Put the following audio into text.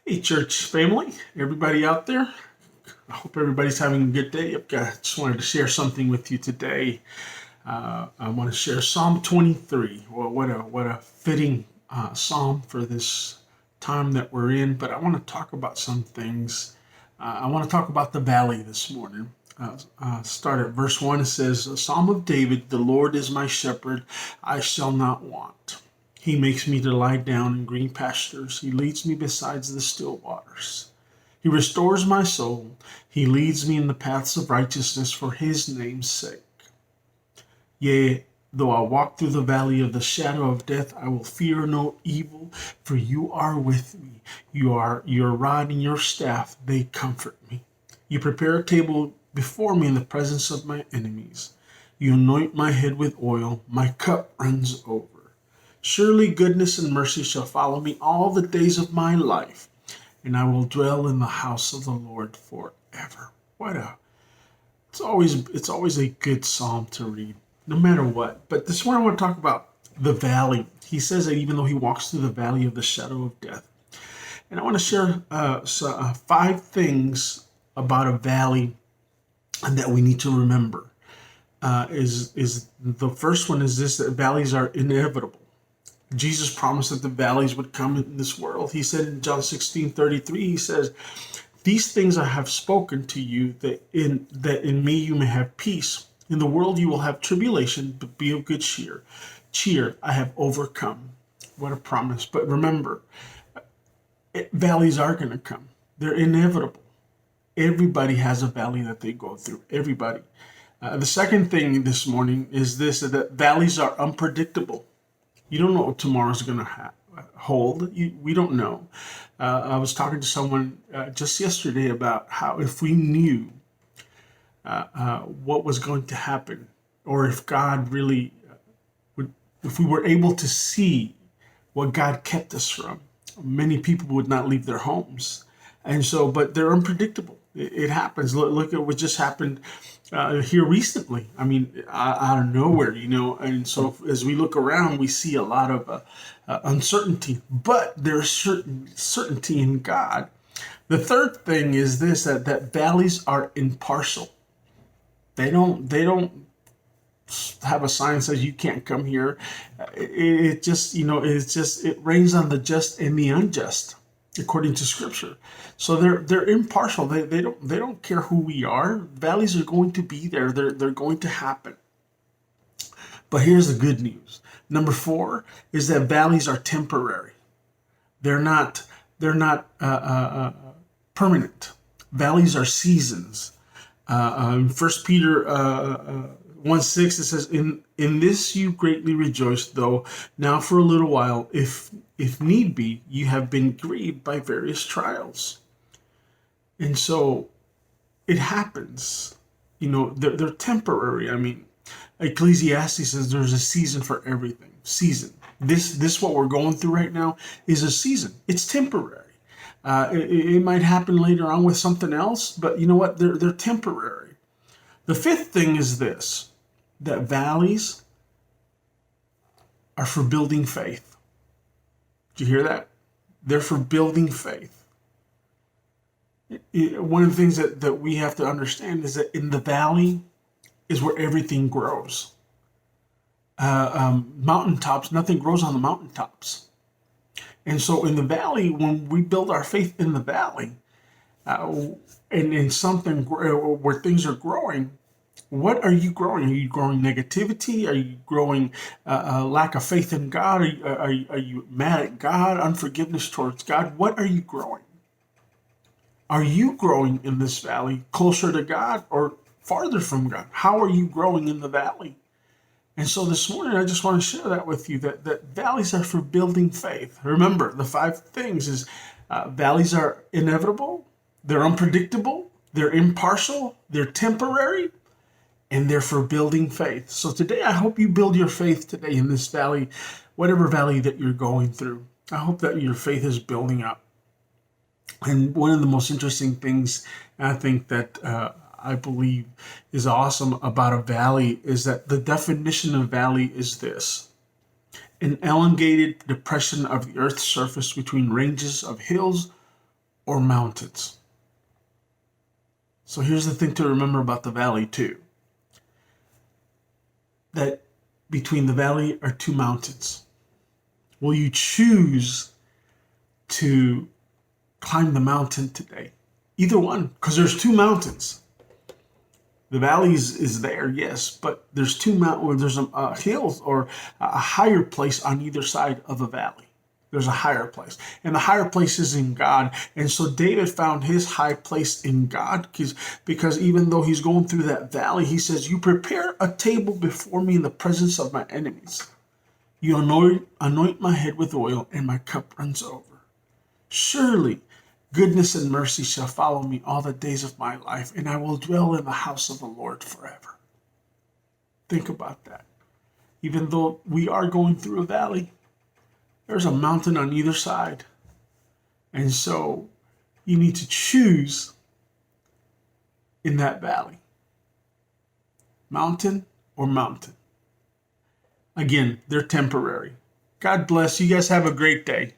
Hey, church family, everybody out there. I hope everybody's having a good day. I just wanted to share something with you today. I want to share Psalm 23. Well, what a fitting psalm for this time that we're in. But I want to talk about some things. I want to talk about the valley this morning. Start at verse 1. It says, a Psalm of David, the Lord is my shepherd, I shall not want. He makes me to lie down in green pastures. He leads me beside the still waters. He restores my soul. He leads me in the paths of righteousness for his name's sake. Yea, though I walk through the valley of the shadow of death, I will fear no evil, for you are with me. Your rod and your staff, they comfort me. You prepare a table before me in the presence of my enemies. You anoint my head with oil. My cup runs over. Surely goodness and mercy shall follow me all the days of my life, and I will dwell in the house of the Lord forever. It's always a good psalm to read, no matter what. But this morning I want to talk about the valley. He says that even though he walks through the valley of the shadow of death. And I want to share 5 things about a valley and that we need to remember. Is the first one is this, that valleys are inevitable. Jesus promised that the valleys would come in this world. He said in John 16:33, he says, these things I have spoken to you, that in me you may have peace. In the world you will have tribulation, but be of good cheer. Cheer, I have overcome. What a promise. But remember, valleys are going to come. They're inevitable. Everybody has a valley that they go through. Everybody. The second thing this morning is this, that valleys are unpredictable. You don't know what tomorrow's going to hold. We don't know. I was talking to someone just yesterday about how if we knew what was going to happen, or if God really if we were able to see what God kept us from, many people would not leave their homes. And so, but they're unpredictable. It happens. Look at what just happened here recently. I mean, out of nowhere, And so, as we look around, we see a lot of uncertainty. But there's certainty in God. The third thing is this: that valleys are impartial. They don't have a sign that says you can't come here. It rains on the just and the unjust, according to Scripture. So they're impartial. They don't care who we are. Valleys are going to be there. They're going to happen. But here's the good news. Number 4 is that valleys are temporary. They're not permanent. Valleys are seasons. In 1 Peter 1:6 it says, in this you greatly rejoice, though now for a little while, if need be, you have been grieved by various trials. And so it happens. They're temporary. I mean, Ecclesiastes says there's a season for everything. Season. This what we're going through right now is a season. It's temporary. It might happen later on with something else, but you know what? They're temporary. The fifth thing is this, that valleys are for building faith. Did you hear that? They're for building faith. One of the things that we have to understand is that in the valley is where everything grows. Mountaintops, nothing grows on the mountaintops. And so in the valley, when we build our faith in the valley, and in something where things are growing, what are you growing? Are you growing negativity? Are you growing lack of faith in God? Are you mad at God? Unforgiveness towards God? What are you growing? Are you growing in this valley closer to God or farther from God? How are you growing in the valley? And so this morning, I just want to share that with you, that valleys are for building faith. Remember, the 5 things is valleys are inevitable, they're unpredictable, they're impartial, they're temporary, and they're for building faith. So today, I hope you build your faith today in this valley, whatever valley that you're going through. I hope that your faith is building up. And one of the most interesting things, I think that I believe is awesome about a valley is that the definition of valley is this: an elongated depression of the earth's surface between ranges of hills or mountains? So here's the thing to remember about the valley too. That between the valley are two mountains. Will you choose to climb the mountain today? Either one, because there's two mountains. The valley is there, yes, but there's two mountains. There's a hill or a higher place on either side of a valley. There's a higher place, and the higher place is in God. And so David found his high place in God because even though he's going through that valley, he says, "You prepare a table before me in the presence of my enemies. You anoint my head with oil, and my cup runs over. Surely goodness and mercy shall follow me all the days of my life, and I will dwell in the house of the Lord forever." Think about that. Even though we are going through a valley, there's a mountain on either side. And so you need to choose in that valley. Mountain or mountain. Again, they're temporary. God bless. You guys have a great day.